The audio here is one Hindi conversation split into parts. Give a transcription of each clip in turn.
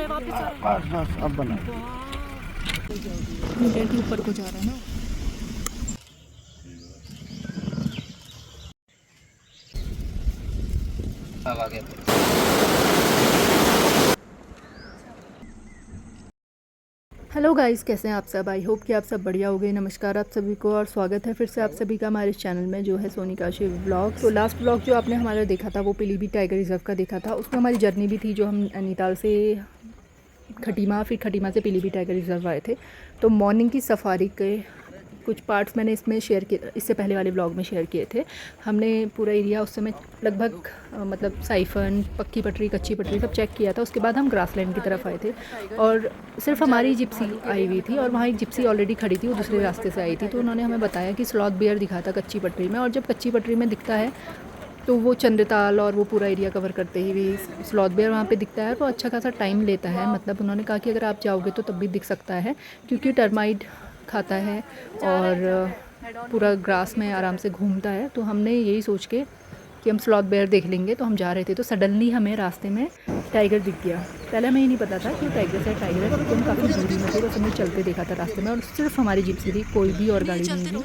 बस बस अब बना। डेट ऊपर को जा रहा है ना। अब आ गया। हेलो गाइस, कैसे हैं आप सब। आई होप कि आप सब बढ़िया हो गए। नमस्कार आप सभी को और स्वागत है फिर से आप सभी का हमारे इस चैनल में जो है सोनिका शिव व्लॉग। तो लास्ट व्लॉग जो आपने हमारा देखा था वो पीलीभीत टाइगर रिजर्व का देखा था। उसमें हमारी जर्नी भी थी जो हम नैनीताल से खटीमा, फिर खटीमा से पीलीभीत टाइगर रिजर्व आए थे। तो मॉर्निंग की सफारी के कुछ पार्ट्स मैंने इसमें शेयर किए, इससे पहले वाले व्लॉग में शेयर किए थे। हमने पूरा एरिया उस समय लगभग मतलब साइफन, पक्की पटरी, कच्ची पटरी सब चेक किया था। उसके बाद हम ग्रासलैंड की तरफ आए थे और सिर्फ हमारी जिप्सी आई हुई थी और वहाँ एक जिप्सी ऑलरेडी खड़ी थी, वो दूसरे रास्ते से आई थी। तो उन्होंने हमें बताया कि स्लॉथ बेयर दिखा था कच्ची पटरी में, और जब कच्ची पटरी में दिखता है तो वो चंद्रताल और वो पूरा एरिया कवर करते ही भी स्लॉथ बेयर वहाँ पे दिखता है। तो अच्छा खासा टाइम लेता है, मतलब उन्होंने कहा कि अगर आप जाओगे तो तब भी दिख सकता है क्योंकि टर्माइट खाता है और पूरा ग्रास में आराम से घूमता है। तो हमने यही सोच के कि हम स्लॉथ बेयर देख लेंगे तो हम जा रहे थे, तो सडनली हमें रास्ते में टाइगर दिख गया। पहले हमें ये नहीं पता था कि वो टाइगर है क्योंकि हम काफ़ी दूरी में थे, बस हमने चलते देखा था रास्ते में और सिर्फ हमारी जिप्सी थी, कोई भी और गाड़ी नहीं थी।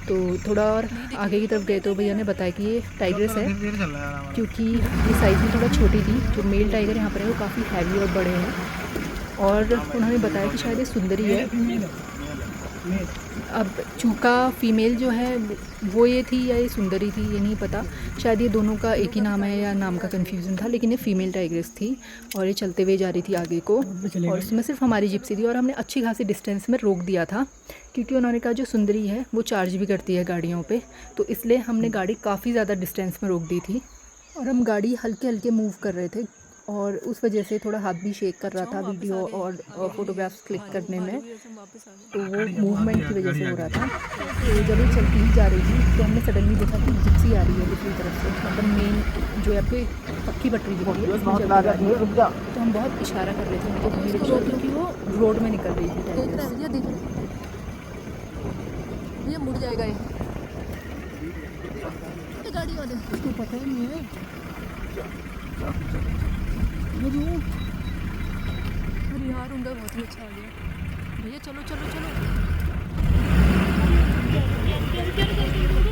तो थोड़ा और आगे की तरफ गए तो भैया ने बताया कि ये टाइग्रेस है क्योंकि ये साइज़ में थोड़ा छोटी थी। जो मेल टाइगर यहाँ पर है वो काफ़ी हैवी और बड़े हैं और उन्होंने बताया कि शायद ये सुंदरी है। अब चूका फीमेल जो है वो ये थी या ये सुंदरी थी ये नहीं पता, शायद ये दोनों का एक ही नाम है या नाम का कन्फ्यूज़न था, लेकिन ये फ़ीमेल टाइग्रेस थी और ये चलते हुए जा रही थी आगे को। और उसमें सिर्फ हमारी जिप्सी थी और हमने अच्छी खासी डिस्टेंस में रोक दिया था क्योंकि उन्होंने कहा जो सुंदरी है वो चार्ज भी करती है गाड़ियों पे, तो इसलिए हमने गाड़ी काफ़ी ज़्यादा डिस्टेंस में रोक दी थी और हम गाड़ी हल्के हल्के मूव कर रहे थे और उस वजह से थोड़ा हाथ भी शेक कर रहा था वीडियो और फ़ोटोग्राफ्स क्लिक करने में, तो वो मूवमेंट की वजह से हो रहा था। तो जब ये चलती ही जा रही थी तो हमने सडनली देखा कि जिप्सी आ रही है दूसरी तरफ से, मतलब मेन जो है आपकी पक्की पटरी दिख रही है उसमें चल कर आ रही है। तो हम बहुत इशारा कर रहे थे उनको धीरे धीरे क्योंकि वो रोड में निकल रही थी टाइगर। ये मुड़ जाएगा, ये गाड़ी वाले उसको पता ही नहीं है। अरे यार उनका बहुत ही अच्छा आ गया भैया, चलो चलो चलो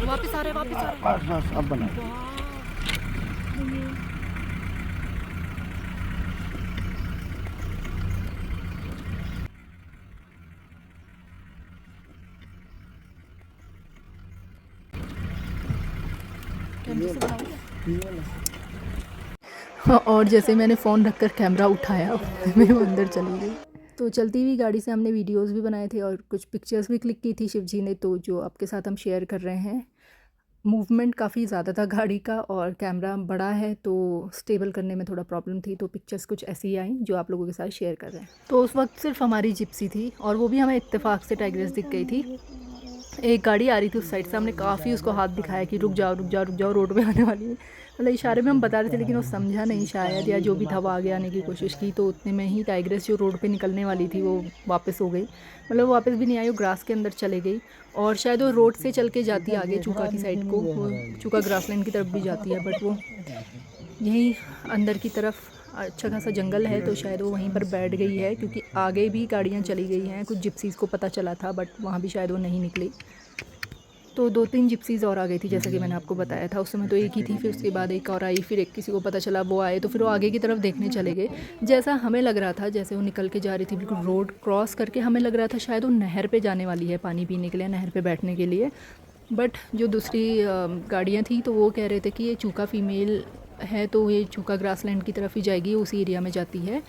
वापस आ रहे बस बस अब बना। और जैसे मैंने फ़ोन रखकर कैमरा उठाया मैं वो अंदर चली गई। तो चलती हुई गाड़ी से हमने वीडियोस भी बनाए थे और कुछ पिक्चर्स भी क्लिक की थी शिव जी ने, तो जो आपके साथ हम शेयर कर रहे हैं। मूवमेंट काफ़ी ज़्यादा था गाड़ी का और कैमरा बड़ा है तो स्टेबल करने में थोड़ा प्रॉब्लम थी, तो पिक्चर्स कुछ ऐसी ही आई जो आप लोगों के साथ शेयर कर रहे हैं। तो उस वक्त सिर्फ हमारी जिप्सी थी और वो भी हमें इत्तेफाक से टाइग्रेस दिख गई थी। एक गाड़ी आ रही थी उस साइड से, हमने काफ़ी उसको हाथ दिखाया कि रुक जाओ रुक जाओ रुक जाओ, रोड पे आने वाली है, मतलब इशारे में हम बता रहे थे लेकिन वो समझा नहीं शायद, या जो भी था वो आगे आने की कोशिश की। तो उतने में ही टाइग्रेस जो रोड पे निकलने वाली थी वो वापस हो गई, मतलब वो वापस भी नहीं आई, वो ग्रास के अंदर चले गई और शायद वो रोड से चल के जाती है आगे चूका की साइड को, वो चूका ग्रासलैंड की तरफ भी जाती है, बट वो यहीं अंदर की तरफ अच्छा खासा जंगल है तो शायद वो वहीं पर बैठ गई है क्योंकि आगे भी गाड़ियाँ चली गई हैं। कुछ जिप्सीज़ को पता चला था बट वहाँ भी शायद वो नहीं निकली। तो 2-3 जिप्सीज़ और आ गई थी जैसा कि मैंने आपको बताया था। उस समय तो एक ही थी, फिर उसके बाद एक और आई, फिर एक किसी को पता चला वो आए, तो फिर वो आगे की तरफ देखने चले गए। जैसा हमें लग रहा था, जैसे वो निकल के जा रही थी बिल्कुल रोड क्रॉस करके, हमें लग रहा था शायद वो नहर पे जाने वाली है पानी पीने के लिए, नहर पे बैठने के लिए। बट जो दूसरी गाड़ियाँ थी तो वो कह रहे थे कि ये चूका फ़ीमेल है तो ये चूका ग्रासलैंड की तरफ ही जाएगी, उसी एरिया में जाती है।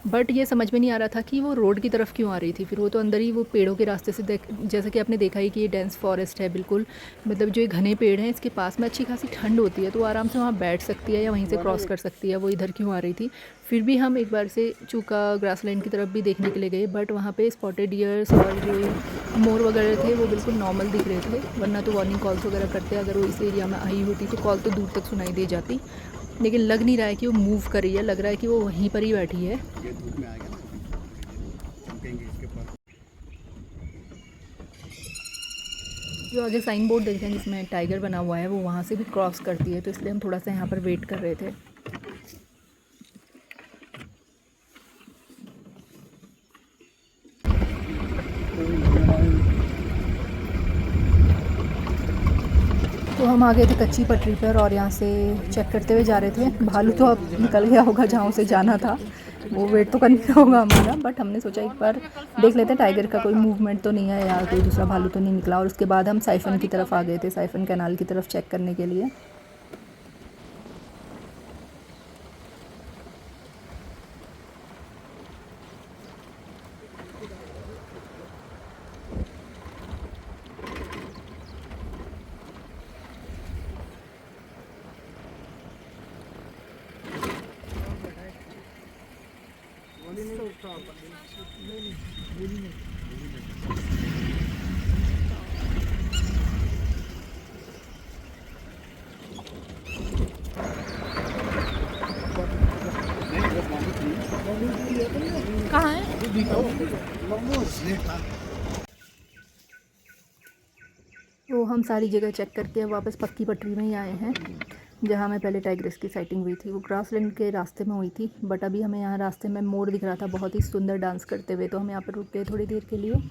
बट ये समझ में नहीं आ रहा था कि वो रोड की तरफ क्यों आ रही थी, फिर वो तो अंदर ही वो पेड़ों के रास्ते से जैसा कि आपने देखा ही कि ये डेंस फॉरेस्ट है बिल्कुल, मतलब जो ये घने पेड़ हैं इसके पास में अच्छी खासी ठंड होती है तो वो आराम से वहाँ बैठ सकती है या वहीं से क्रॉस कर सकती है, वो इधर क्यों आ रही थी। फिर भी हम एक बार से चूका ग्रासलैंड की तरफ भी देखने के लिए गए बट वहाँ पे स्पॉटेड डियर्स और जो मोर वगैरह थे वो बिल्कुल नॉर्मल दिख रहे थे, वरना तो वार्निंग कॉल्स वगैरह करते अगर वो इस एरिया में आई होती तो कॉल तो दूर तक सुनाई दे जाती, लेकिन लग नहीं रहा है कि वो मूव कर रही है, लग रहा है कि वो वहीं पर ही बैठी है। जो आगे साइन बोर्ड देख रहे हैं जिसमें टाइगर बना हुआ है वो वहाँ से भी क्रॉस करती है, तो इसलिए हम थोड़ा सा यहाँ पर वेट कर रहे थे। हम आ गए थे कच्ची पटरी पर और यहाँ से चेक करते हुए जा रहे थे। भालू तो अब निकल गया होगा जहाँ उसे जाना था, वो वेट तो करना होगा हमारा, बट हमने सोचा एक बार देख लेते हैं टाइगर का कोई मूवमेंट तो नहीं है या कोई दूसरा भालू तो नहीं निकला। और उसके बाद हम साइफन की तरफ आ गए थे, साइफन कैनाल की तरफ चेक करने के लिए। कहाँ है? तो हम सारी जगह चेक करके वापस पक्की पटरी में ही आए हैं, जहाँ में पहले टाइग्रेस की साइटिंग हुई थी। वो ग्रासलैंड के रास्ते में हुई थी, बट अभी हमें यहाँ रास्ते में मोर दिख रहा था बहुत ही सुंदर डांस करते हुए, तो हम यहाँ पर रुक गए थोड़ी देर के लिए।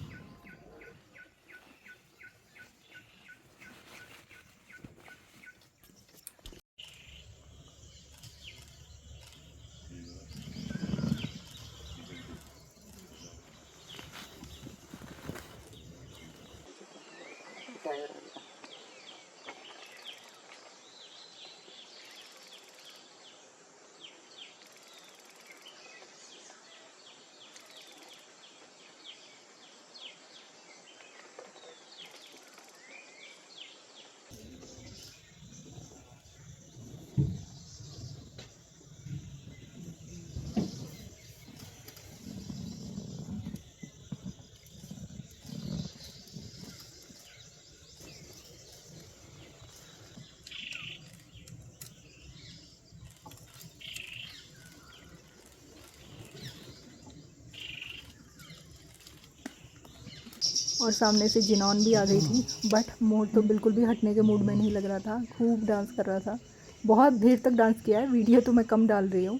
और सामने से जिनौन भी आ गई थी, बट मोर तो बिल्कुल भी हटने के मूड में नहीं लग रहा था, खूब डांस कर रहा था, बहुत देर तक डांस किया है। वीडियो तो मैं कम डाल रही हूँ।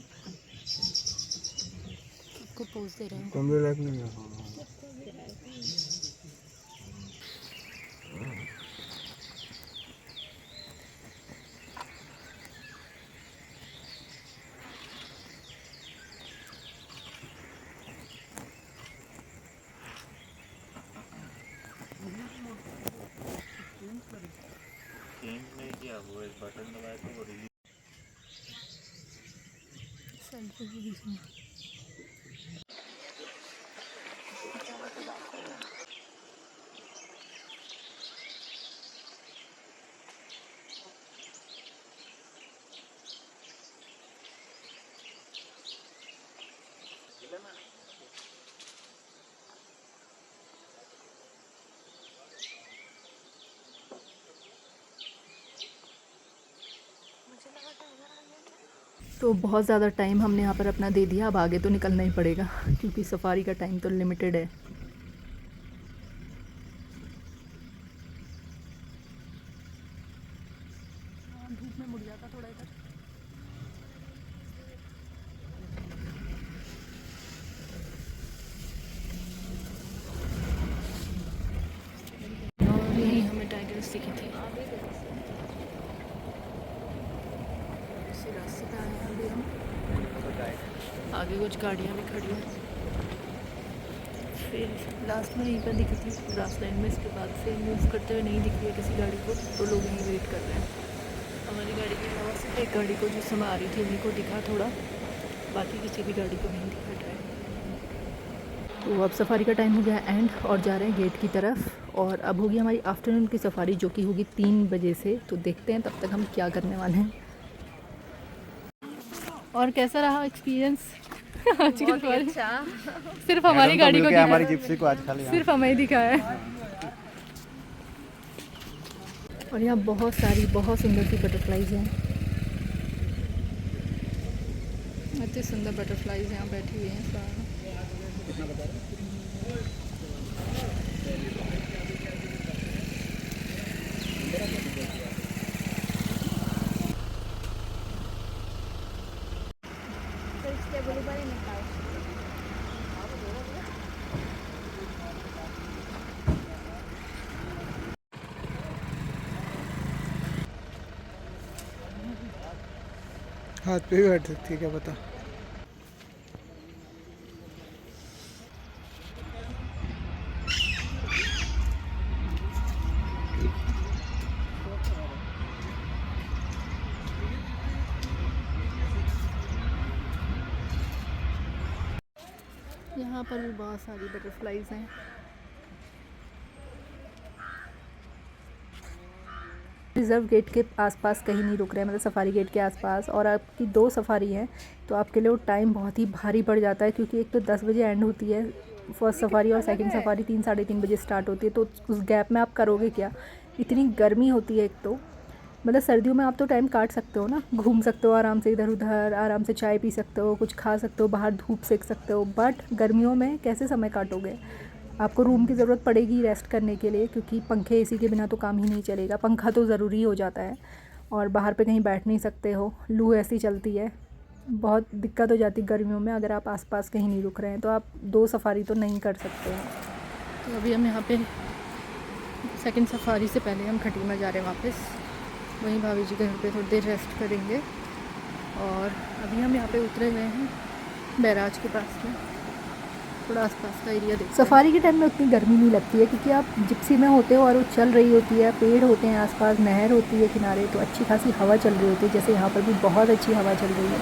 आपको पोज दे रहे हैं। नहीं किया, वो एक बटन दबाया तो वो रिलीज। तो बहुत ज़्यादा टाइम हमने यहाँ पर अपना दे दिया, अब आगे तो निकलना ही पड़ेगा क्योंकि सफारी का टाइम तो लिमिटेड है। धूप में मुड़ जाता थोड़ा इधर। और यही हमें टाइगर्स दिखी थी। इसी रास्ते पे आए हैं अभी हम। आगे कुछ गाड़ियाँ भी खड़ी हैं, फिर लास्ट में यहीं पर दिखी थी ग्रासलैंड में। इसके बाद से मूव करते हुए नहीं दिख रही है किसी गाड़ी को, तो लोग यहीं वेट कर रहे हैं। हमारी गाड़ी के अलावा सिर्फ एक गाड़ी को जिस समय आ रही थी उन्हीं को दिखा थोड़ा, बाकी किसी भी गाड़ी को नहीं दिखा ड्राइव। तो अब सफारी का टाइम हो गया एंड, और जा रहे हैं गेट की तरफ। और अब होगी हमारी आफ्टरनून की सफारी, जो कि होगी 3 बजे से। तो देखते हैं तब तक हम क्या करने वाले हैं। और कैसा रहा एक्सपीरियंस आज की सफारी? सिर्फ हमारी गाड़ी को हमारी जिप्सी को आज खाली सिर्फ हमें ही दिखाया है। और यहाँ बहुत सुंदर सी बटरफ्लाईज हैं, इतनी सुंदर बटरफ्लाईज यहाँ बैठी हुई हैं सारा। हाथ पे भी बैठ सकती है, क्या पता। यहाँ पर भी बहुत सारी बटरफ्लाइज हैं। रिज़र्व गेट के आसपास कहीं नहीं रुक रहे हैं, मतलब सफारी गेट के आसपास। और आपकी 2 सफारी हैं तो आपके लिए वो टाइम बहुत ही भारी पड़ जाता है, क्योंकि एक तो 10 बजे एंड होती है फर्स्ट सफारी और सेकंड सफारी 3 साढ़े 3 बजे स्टार्ट होती है। तो उस गैप में आप करोगे क्या? इतनी गर्मी होती है एक तो, मतलब सर्दियों में आप तो टाइम काट सकते हो ना, घूम सकते हो आराम से इधर उधर, आराम से चाय पी सकते हो, कुछ खा सकते हो, बाहर धूप सेक सकते हो। बट गर्मियों में कैसे समय काटोगे? आपको रूम की ज़रूरत पड़ेगी रेस्ट करने के लिए, क्योंकि पंखे एसी के बिना तो काम ही नहीं चलेगा। पंखा तो ज़रूरी हो जाता है, और बाहर पे कहीं बैठ नहीं सकते हो, लू ऐसी चलती है, बहुत दिक्कत हो जाती है गर्मियों में। अगर आप आसपास कहीं नहीं रुक रहे हैं तो आप 2 सफारी तो नहीं कर सकते हैं। तो अभी हम यहाँ पे सेकंड सफारी से पहले हम खटीमा जा रहे हैं वापस, वहीं भाभी जी के घर पे थोड़ी देर रेस्ट करेंगे। और अभी हम यहाँ पे उतरे हुए हैं बैराज के पास में, थोड़ा आसपास का एरिया देख। सफारी के टाइम में उतनी गर्मी नहीं लगती है, क्योंकि आप जिप्सी में होते हो और वो चल रही होती है, पेड़ होते हैं आसपास, नहर होती है किनारे, तो अच्छी खासी हवा चल रही होती है। जैसे यहाँ पर भी बहुत अच्छी हवा चल रही है।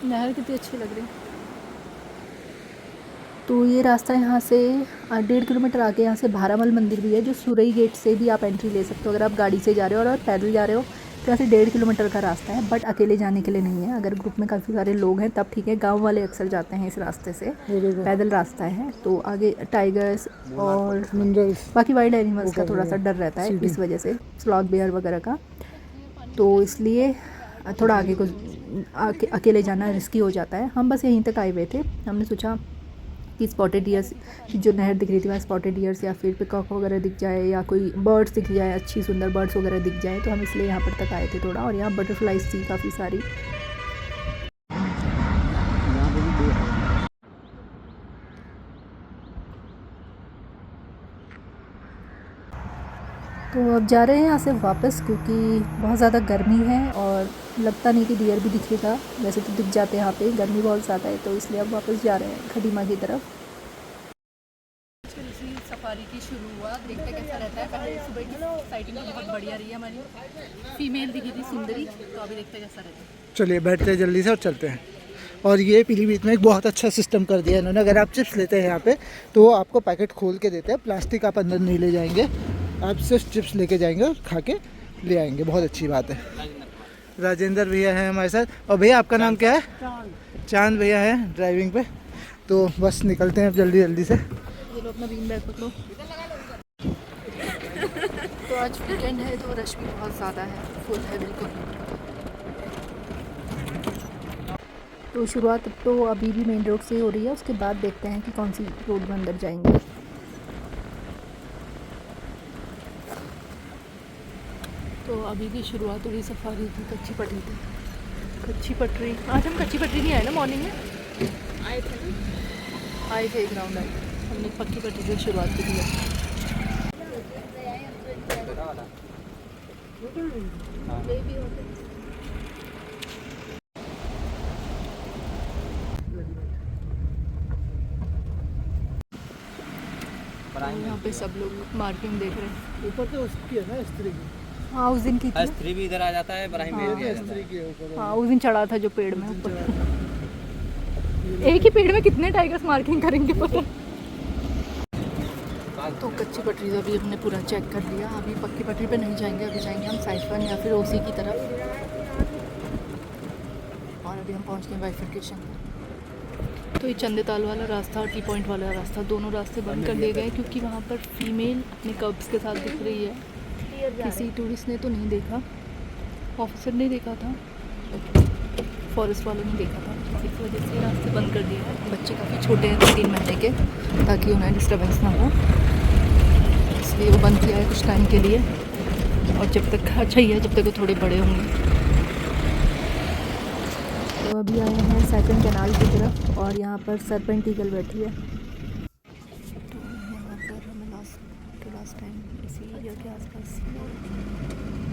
नहर कितनी अच्छी लग रही है। तो ये रास्ता यहाँ से 1.5 किलोमीटर आगे यहाँ से भारामल मंदिर भी है, जो सुरई गेट से भी आप एंट्री ले सकते हो अगर आप गाड़ी से जा रहे हो। और पैदल जा रहे हो तो यहाँ से 1.5 किलोमीटर का रास्ता है, बट अकेले जाने के लिए नहीं है। अगर ग्रुप में काफ़ी सारे लोग हैं तब ठीक है, गांव वाले अक्सर जाते हैं इस रास्ते से, पैदल रास्ता है। तो आगे टाइगर्स और बाकी वाइल्ड एनिमल्स का थोड़ा सा डर रहता है इस वजह से, स्लॉथ बेयर वगैरह का, तो इसलिए थोड़ा आगे को अकेले जाना रिस्की हो जाता है। हम बस यहीं तक आए हुए थे, हमने सोचा कि स्पॉटेड डियर्स, जो नहर दिख रही थी वहाँ स्पॉटेड डियर्स या फिर पिकॉक वगैरह दिख जाए, या कोई बर्ड्स दिख जाए, अच्छी सुंदर बर्ड्स वगैरह दिख जाए, तो हम इसलिए यहाँ पर तक आए थे थोड़ा। और यहाँ बटरफ्लाइज थी काफ़ी सारी। तो अब जा रहे हैं यहाँ से वापस, क्योंकि बहुत ज़्यादा गर्मी है और लगता नहीं कि डियर भी दिखेगा। वैसे तो दिख जाते हैं यहाँ पे, गर्मी बहुत ज़्यादा है, तो इसलिए अब वापस जा रहे हैं खटीमा की तरफ। सफारी की शुरू हुआ, देखते कैसा रहता है। पहले सुबह की साइटिंग बहुत बढ़िया रही है हमारी, फीमेल दिखी थी सुंदरी, तो अभी देखते कैसा रहता है। चलिए बैठते हैं जल्दी से और चलते हैं। और ये पीलीभीत में एक बहुत अच्छा सिस्टम कर दिया है इन्होंने। अगर आप चिप्स लेते हैं यहाँ पे तो वो आपको पैकेट खोल के देते हैं, प्लास्टिक आप अंदर नहीं ले जाएंगे, आप सिर्फ चिप्स लेके जाएंगे और खा के ले आएंगे। बहुत अच्छी बात है। राजेंद्र भैया हैं हमारे साथ। और भैया आपका नाम क्या है? चांद भैया है ड्राइविंग पे। तो बस निकलते हैं अब जल्दी जल्दी से। ये लो अपना बीन बैग पकड़ो। तो आज वीकेंड है तो रश भी बहुत ज़्यादा है, फुल है बिल्कुल। तो शुरुआत तो अभी भी मेन रोड से ही हो रही है, उसके बाद देखते हैं कि कौन सी रोड में अंदर जाएंगे। तो अभी की शुरुआत हुई सफारी की कच्ची पटरी थी। कच्ची पटरी, आज हम कच्ची पटरी नहीं आए ना, मॉर्निंग में आए थे एक राउंड आए, हमने पक्की पटरी से शुरुआत की थी। यहाँ पे सब लोग मार्किंग देख रहे हैं। ऊपर तो उसकी है ना, स्त्री की। हाँ उस दिन की थी। स्त्री भी इधर आ जाता है, इब्राहिम भी इधर स्त्री के ऊपर। हाँ उस दिन चढ़ा था जो पेड़ में ऊपर। एक ही पेड़ में कितने टाइगर्स मार्किंग करेंगे पता। तो कच्ची पटरी से अभी हमने पूरा चेक कर लिया। अभी पक्की पटरी पे नहीं जाएंगे, अभी जाएंगे हम साइफन या फिर ओसी की तरफ। और अभी हम पहुँच गए बाइफर्केशन। तो ये चंदेताल वाला रास्ता और टी पॉइंट वाला रास्ता, दोनों रास्ते बंद कर दिए गए, क्योंकि वहाँ पर फीमेल अपने कब्स के साथ दिख रही है। किसी टूरिस्ट ने तो नहीं देखा, ऑफिसर ने देखा था, फॉरेस्ट वालों ने देखा था, इस वजह से रास्ते बंद कर दिए हैं। बच्चे काफ़ी छोटे हैं, 3 महीने के, ताकि उन्हें डिस्टर्बेंस ना हो, इसलिए वो बंद किया है कुछ टाइम के लिए। और जब तक अच्छा ही है, जब तक वो थोड़े बड़े होंगे। तो अभी आए हैं साइफन कैनाल की तरफ, और यहाँ पर सरपेंट ईगल बैठी है। तो यहाँ लास्ट टाइम इसी एरिया के आसपास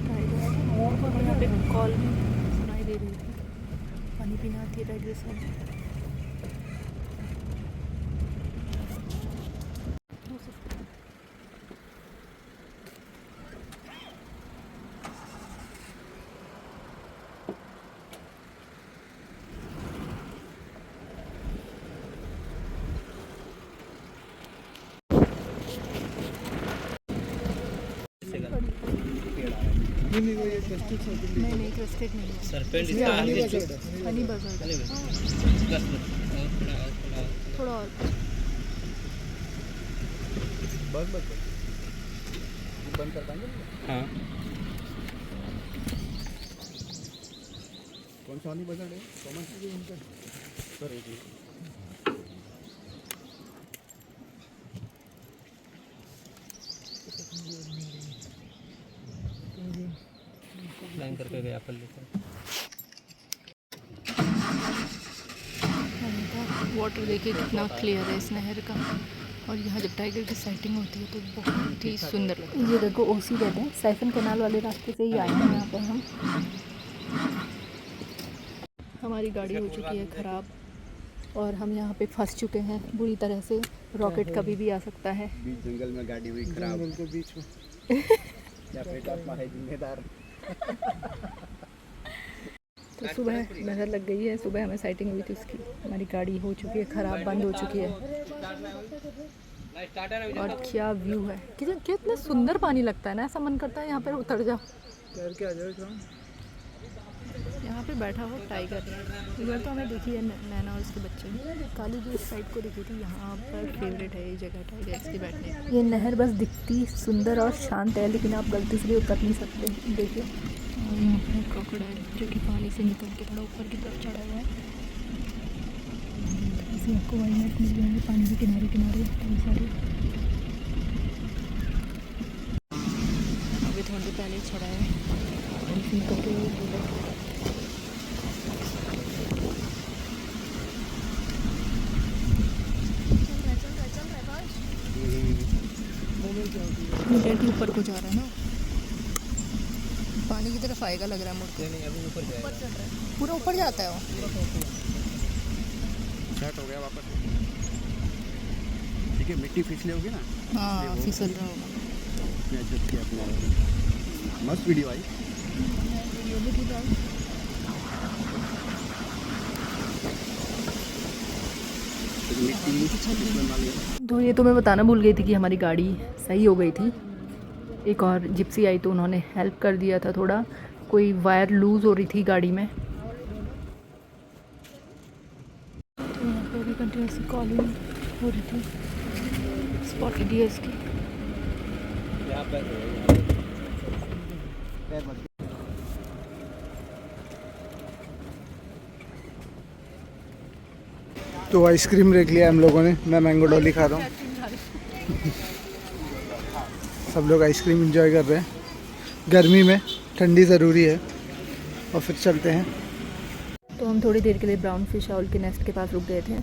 टाइगर और यहाँ पे कॉल भी सुनाई दे रही थी, पानी पीने आती है टाइगर सब। नहीं नहीं क्रिस्टेड नहीं है, सरपेंट इसमें इसका हनी आगे बजर्ड, हनी बजर्ड थोड़ा और बस बस बंद कर पाएंगे? हाँ कौन सा नहीं बजट है? कॉमन चीज़ उनका सर एक लाइन करके गया कर लेते हैं। वाटर देखिए कितना क्लियर है इस नहर का, और यहाँ जब टाइगर की साइटिंग होती है तो बहुत ही सुंदर लगता है। ये देखो ओसी कहते हैं, साइफन कैनाल वाले रास्ते से ही आए हैं यहाँ पर हम। हमारी गाड़ी हो चुकी है ख़राब और हम यहाँ पे फंस चुके हैं बुरी तरह से। रॉकेट कभी भी आ सकता है। बीच जंगल में गाड़ी हुई खराब, जंगल के बीच में क्या प्रेतात्मा है जिम्मेदार। तो सुबह नज़र लग गई है, सुबह हमें साइटिंग हुई थी उसकी। हमारी गाड़ी हो चुकी है ख़राब, बंद हो चुकी है। और क्या व्यू है, कितना सुंदर पानी लगता है ना, ऐसा मन करता है यहाँ पर उतर जाओ। तैर के आ जाओ। यहाँ पे बैठा हो टाइगर, इधर तो हमें देखी है नैना और उसके बच्चे। काली जो इस साइड को दिखी थी, यहाँ पर फेवरेट है ये जगह टाइगर्स के बैठने की। ये नहर बस दिखती सुंदर और शांत है, लेकिन आप गलती से भी उतर नहीं सकते। देखिए यहाँ पर क्रोकोडाइल जो कि पानी से निकल के थोड़ा ऊपर की तरफ चढ़ा हुआ है। इसे आपको वाइनेट मिल जाएंगे पानी के किनारे किनारे कई सारे। अभी थोड़ी देर पहले चढ़ा है निकल के। डेट ऊपर को जा रहा है ना, पानी की तरफ आएगा लग रहा है मुड़ के। नहीं अभी ऊपर जाएगा, पूरा ऊपर जाता है वो। सेट हो गया वापस। ठीक है, मिट्टी फिसली होगी ना। हाँ फिसल रहा होगा। मैं एडजस्ट किया अपना। मस्त वीडियो आई। वीडियो भी ठीक है। तो ये तो मैं बताना भूल गई थी कि हमारी गाड़ी सही हो गई थी। एक और जिप्सी आई तो उन्होंने हेल्प कर दिया था थोड़ा, कोई वायर लूज़ हो रही थी गाड़ी में। तो यहाँ पे भी कंटिन्यूसली कॉलिंग हो रही थी स्पॉट डीएस की। यहाँ पे तो आइसक्रीम देख लिया हम लोगों ने, मैं मैंगो डॉली खा रहा हूँ। सब लोग आइसक्रीम एंजॉय कर रहे हैं, गर्मी में ठंडी ज़रूरी है। और फिर चलते हैं। तो हम थोड़ी देर के लिए ब्राउन फिश आउल के नेस्ट के पास रुक गए थे।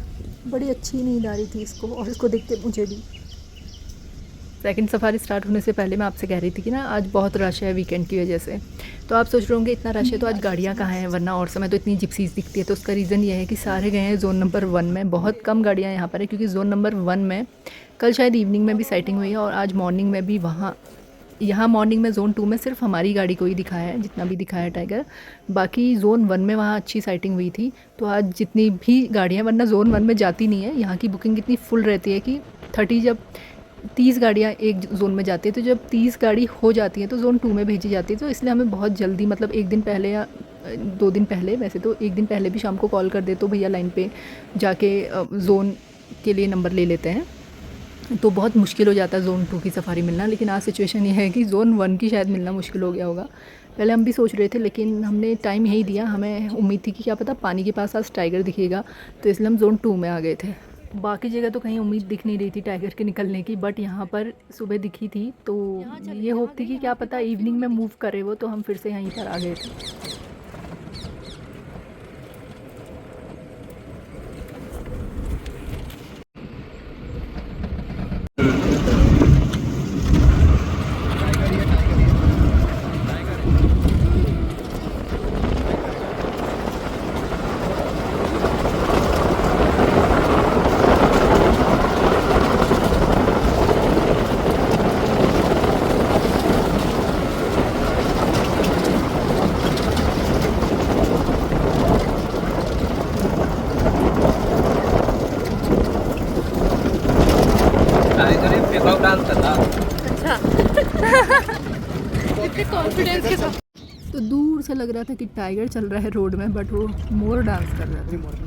बड़ी अच्छी नींद आ रही थी इसको, और इसको देख के मुझे भी। सेकंड सफारी स्टार्ट होने से पहले मैं आपसे कह रही थी कि ना आज बहुत रश है वीकेंड की वजह से। तो आप सोच रहे होंगे इतना रश है तो आज गाड़ियाँ कहाँ हैं, वरना और समय तो इतनी जिप्सीज दिखती है। तो उसका रीज़न ये है कि सारे गए हैं जोन नंबर 1 में। बहुत कम गाड़ियाँ यहाँ पर है, क्योंकि जोन नंबर 1 में कल शायद इवनिंग में भी साइटिंग हुई है, और आज मॉर्निंग में भी यहाँ मॉर्निंग में जोन 2 में सिर्फ हमारी गाड़ी को ही दिखाया है, जितना भी दिखाया है टाइगर। बाकी जोन 1 में वहाँ अच्छी साइटिंग हुई थी। तो आज जितनी भी गाड़ियाँ, वरना जोन 1 में जाती नहीं है, यहाँ की बुकिंग इतनी फुल रहती है कि 30 गाड़ियाँ एक जोन में जाती है। तो जब 30 गाड़ी हो जाती है तो जोन 2 में भेजी जाती है। तो इसलिए हमें बहुत जल्दी, मतलब एक दिन पहले या 2 दिन पहले, वैसे तो एक दिन पहले भी शाम को कॉल कर दे तो भैया लाइन पे जाके जोन के लिए नंबर ले लेते हैं। तो बहुत मुश्किल हो जाता है जोन 2 की सफारी मिलना। लेकिन आज सिचुएशन ये है कि जोन 1 की शायद मिलना मुश्किल हो गया होगा। पहले हम भी सोच रहे थे, लेकिन हमने टाइम यही दिया। हमें उम्मीद थी कि क्या पता पानी के पास आज टाइगर दिखेगा, तो इसलिए हम जोन 2 में आ गए थे। बाकी जगह तो कहीं उम्मीद दिख नहीं रही थी टाइगर के निकलने की, बट यहाँ पर सुबह दिखी थी। तो ये होप थी कि क्या पता इवनिंग में मूव करे वो, तो हम फिर से यहीं पर आ गए थे। गाड़ी तो नहीं पिकअप डांस कर रहा। अच्छा इतने कॉन्फिडेंस के साथ। तो दूर से लग रहा था कि टाइगर चल रहा है रोड में, बट वो मोर डांस कर रहा था।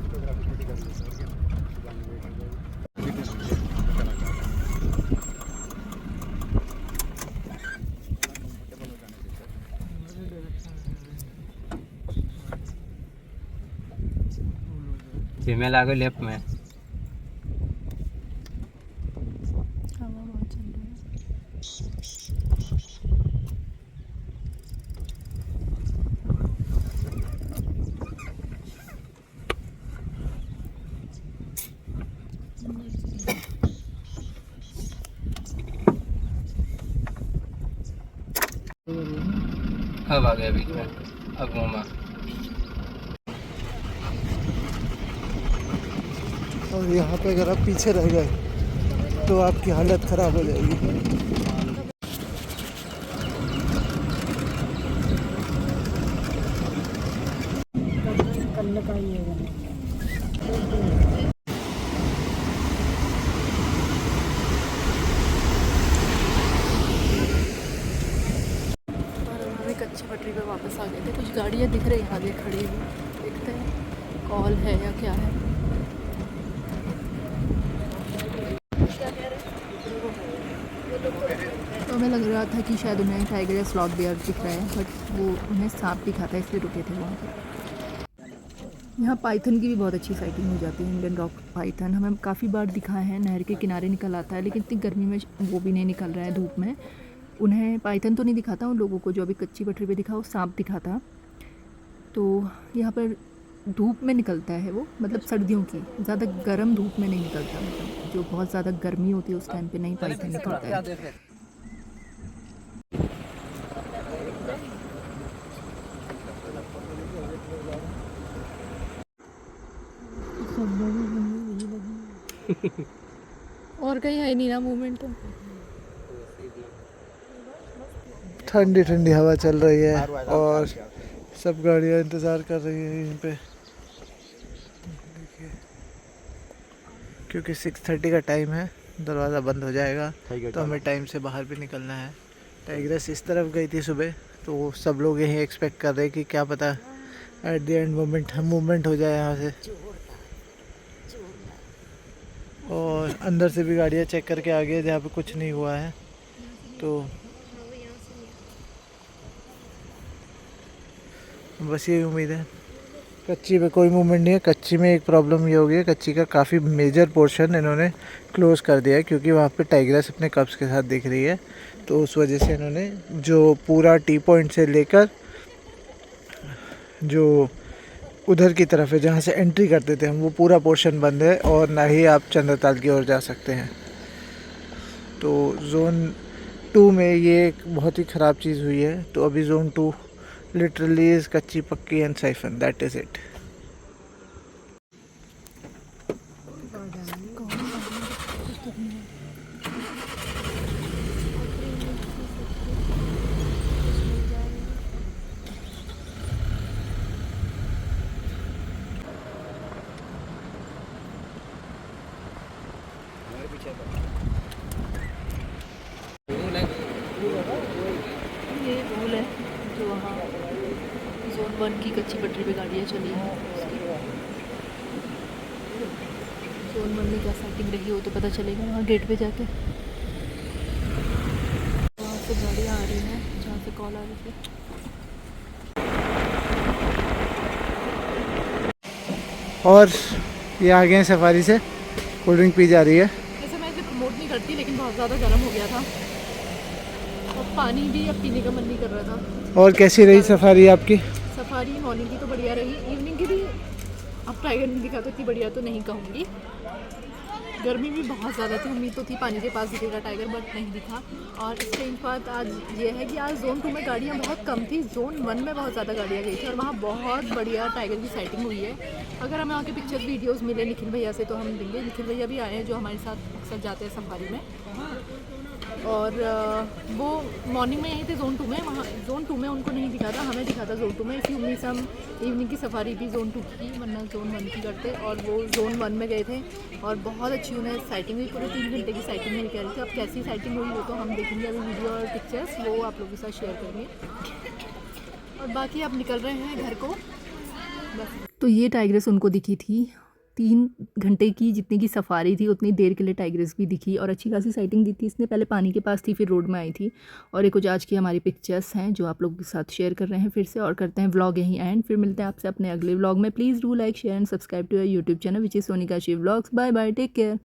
फीमेल आ गई लेफ्ट में। अब आ गया बीच में, अब घूमा। और यहाँ पे अगर आप पीछे रह गए तो आपकी हालत ख़राब हो जाएगी। कच्ची पटरी पे वापस आ गए थे। कुछ गाड़ियाँ दिख रही हैं आगे खड़ी हुई, देखते हैं कॉल है या क्या है। तो हमें लग रहा था कि शायद उन्हें टाइगर या स्लॉथ बेयर दिख रहा है, बट वो उन्हें सांप दिखा था, इसलिए रुके थे वहाँ पर। यहाँ पाइथन की भी बहुत अच्छी साइटिंग हो जाती है। इंडियन रॉक पाइथन हमें काफ़ी बार दिखा है, नहर के किनारे निकल आता है, लेकिन इतनी गर्मी में वो भी नहीं निकल रहा है धूप में। उन्हें पाइथन तो नहीं दिखा था, उन लोगों को जो अभी कच्ची पटरी पे दिखा वो सांप दिखा था। तो यहाँ पर धूप में निकलता है वो, मतलब सर्दियों की, ज़्यादा गर्म धूप में नहीं निकलता, मतलब जो बहुत ज़्यादा गर्मी होती है उस टाइम पे नहीं पाइथन निकलता है। और कहीं है नहीं ना मूवमेंट। ठंडी ठंडी हवा चल रही है और सब गाड़ियाँ इंतज़ार कर रही है यहीं पे, क्योंकि 6:30 का टाइम है, दरवाज़ा बंद हो जाएगा तो हमें टाइम से बाहर भी निकलना है। टाइग्रेस इस तरफ गई थी सुबह, तो सब लोग यही एक्सपेक्ट कर रहे हैं कि क्या पता एट द एंड मूवमेंट हो जाए यहाँ से। और अंदर से भी गाड़ियाँ चेक करके आ गए जहाँ पे कुछ नहीं हुआ है। तो बस यही उम्मीद है। कच्ची पे कोई मूवमेंट नहीं है। कच्ची में एक प्रॉब्लम ये हो गई है, कच्ची का काफ़ी मेजर पोर्शन इन्होंने क्लोज़ कर दिया है, क्योंकि वहाँ पे टाइग्रेस अपने कब्स के साथ दिख रही है। तो उस वजह से इन्होंने जो पूरा टी पॉइंट से लेकर जो उधर की तरफ है जहाँ से एंट्री करते थे हम, वो पूरा पोर्शन बंद है और ना ही आप चंद्रताल की ओर जा सकते हैं। तो जोन 2 में ये एक बहुत ही ख़राब चीज़ हुई है। तो अभी जोन 2 literally is कच्ची पक्की and siphon, that is it. ये रूल है जो वहाँ जोन 1 की कच्ची पटरी पे गाड़ियाँ चली हैं। जोन 1 में क्या सेटिंग रही हो तो पता चलेगा वहाँ गेट पे जाके। वहाँ से गाड़ियाँ आ रही हैं जहाँ से कॉल आ रही थी। और ये आ गए हैं सफारी से, कोल्ड ड्रिंक पी जा रही है। वैसे मैं इसे प्रमोट नहीं करती, लेकिन बहुत ज़्यादा गर्म हो गया था और पानी भी अब पीने का मन नहीं कर रहा था। और कैसी रही सफारी आपकी? सफारी मॉर्निंग की तो बढ़िया रही, इवनिंग की भी अब टाइगर नहीं दिखा तो इतनी बढ़िया तो नहीं कहूँगी। गर्मी भी बहुत ज़्यादा थी, उम्मीद तो थी पानी के पास दिखेगा टाइगर, बट नहीं दिखा। और इसके बात आज ये है कि आज जोन 2 में गाड़ियाँ बहुत कम थी, जोन 1 में बहुत ज़्यादा गाड़ियाँ गई थी और वहाँ बहुत बढ़िया टाइगर की साइटिंग हुई है। अगर हमें वहाँ के पिक्चर्स वीडियोज़ मिले निखिल भैया से तो हम देंगे। निखिल भैया भी आए हैं जो हमारे साथ साथ जाते हैं सफारी में। और वो मॉर्निंग में यहीं थे ज़ोन 2 में, वहाँ ज़ोन 2 में उनको नहीं दिखा था, हमें दिखा था ज़ोन 2 में। इसी उम्मीद से हम इवनिंग की सफारी भी ज़ोन 2 की, वरना ज़ोन 1 की करते। और वो ज़ोन 1 में गए थे और बहुत अच्छी उन्हें साइटिंग हुई, पूरे 3 घंटे की साइटिंग मेरी कह रही थी। अब कैसी साइटिंग हुई वो तो हम देखेंगे अभी वीडियो और पिक्चर्स, वो आप लोगों के साथ शेयर करेंगे। और बाकी अब निकल रहे हैं घर को बस। तो ये टाइग्रेस उनको दिखी थी, 3 घंटे की जितनी की सफारी थी उतनी देर के लिए टाइग्रेस भी दिखी और अच्छी खासी साइटिंग दी थी इसने। पहले पानी के पास थी, फिर रोड में आई थी। और एक कुछ आज की हमारी पिक्चर्स हैं जो आप लोगों के साथ शेयर कर रहे हैं फिर से, और करते हैं व्लॉग यहीं एंड। फिर मिलते हैं आपसे अपने अगले व्लॉग में। Please do like share and subscribe to your YouTube channel which is Sonika she vlogs. Bye bye, take care.